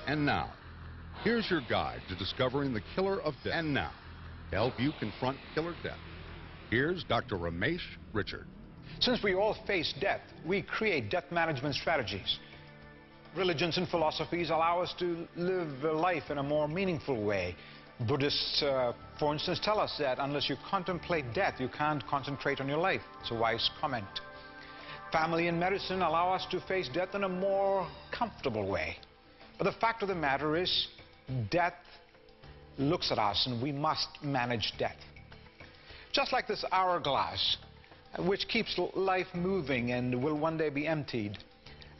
And now, here's your guide to discovering the killer of death. And now, to help you confront killer death, here's Dr. Ramesh Richard. Since we all face death, we create death management strategies. Religions and philosophies allow us to live life in a more meaningful way. Buddhists, for instance, tell us that unless you contemplate death, you can't concentrate on your life. It's a wise comment. Family and medicine allow us to face death in a more comfortable way. But the fact of the matter is, death looks at us and we must manage death. Just like this hourglass, which keeps life moving and will one day be emptied.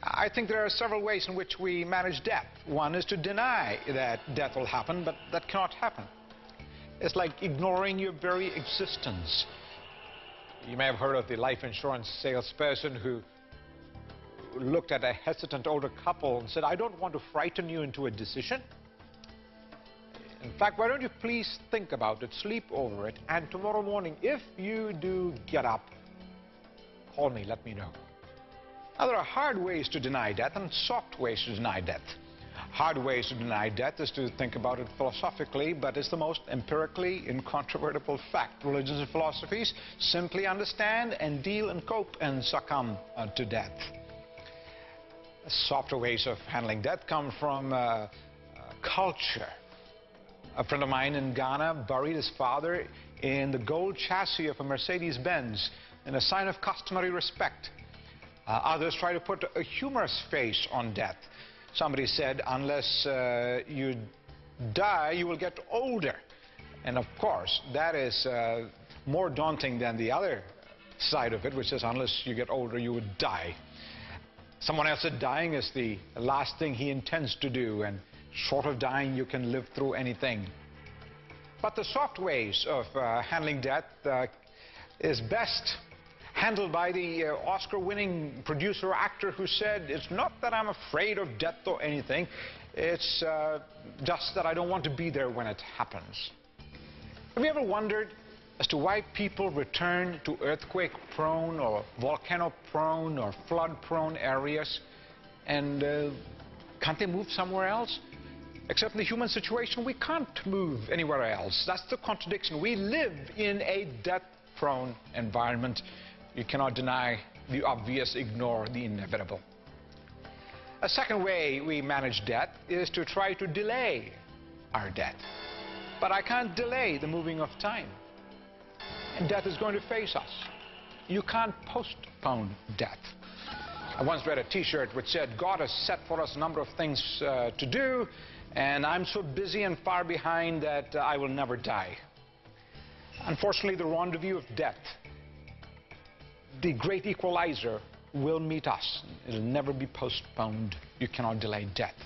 I think there are several ways in which we manage death. One is to deny that death will happen, but that cannot happen. It's like ignoring your very existence. You may have heard of the life insurance salesperson who looked at a hesitant older couple and said, "I don't want to frighten you into a decision. In fact, why don't you please think about it, sleep over it, and tomorrow morning, if you do get up, call me, let me know." Now, there are hard ways to deny death and soft ways to deny death. Hard ways to deny death is to think about it philosophically, but it's the most empirically incontrovertible fact. Religions and philosophies simply understand and deal and cope and succumb to death. Softer ways of handling death come from culture. A friend of mine in Ghana buried his father in the gold chassis of a Mercedes-Benz in a sign of customary respect. Others try to put a humorous face on death. Somebody said, unless you die, you will get older. And of course, that is more daunting than the other side of it, which is unless you get older, you would die. Someone else said dying is the last thing he intends to do, and short of dying, you can live through anything. But the soft ways of handling death is best handled by the Oscar-winning producer-actor who said, "It's not that I'm afraid of death or anything, it's just that I don't want to be there when it happens." Have you ever wondered as to why people return to earthquake-prone or volcano-prone or flood-prone areas? And can't they move somewhere else? Except in the human situation, we can't move anywhere else. That's the contradiction. We live in a death-prone environment. You cannot deny the obvious, ignore the inevitable. A second way we manage death is to try to delay our death. But I can't delay the moving of time. And death is going to face us. You can't postpone death. I once read a t-shirt which said, "God has set for us a number of things to do, and I'm so busy and far behind that I will never die." Unfortunately, the rendezvous of death, the great equalizer, will meet us. It'll never be postponed. You cannot delay death.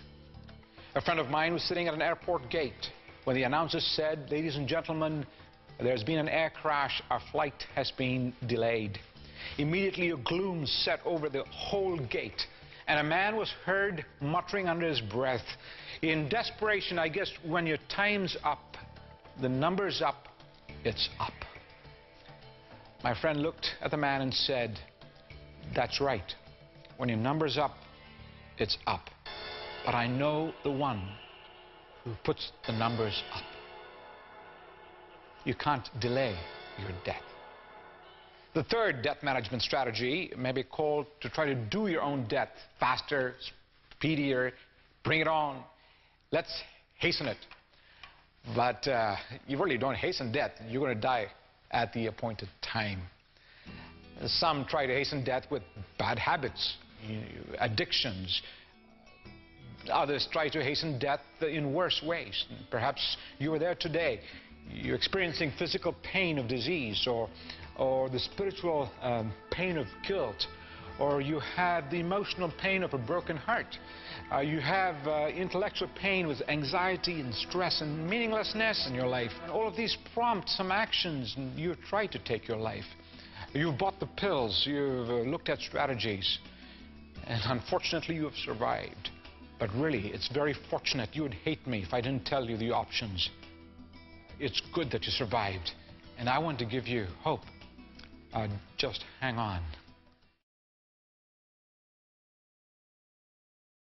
A friend of mine was sitting at an airport gate when the announcer said, "Ladies and gentlemen, there's been an air crash. Our flight has been delayed." Immediately a gloom set over the whole gate, and a man was heard muttering under his breath, in desperation, I guess, "When your time's up, the number's up, it's up." My friend looked at the man and said, "That's right. When your number's up, it's up. But I know the one who puts the numbers up." You can't delay your death. The third death management strategy may be called to try to do your own death faster, speedier, bring it on. Let's hasten it. But you really don't hasten death. You're going to die at the appointed time. Some try to hasten death with bad habits, addictions. Others try to hasten death in worse ways. Perhaps you are there today. You're experiencing physical pain of disease, or the spiritual pain of guilt, or you have the emotional pain of a broken heart. You have intellectual pain with anxiety and stress and meaninglessness in your life. And all of these prompt some actions, and you try to take your life. You've bought the pills, you've looked at strategies, and unfortunately you have survived. But really, it's very fortunate. You would hate me if I didn't tell you the options. It's good that you survived, and I want to give you hope. Just hang on.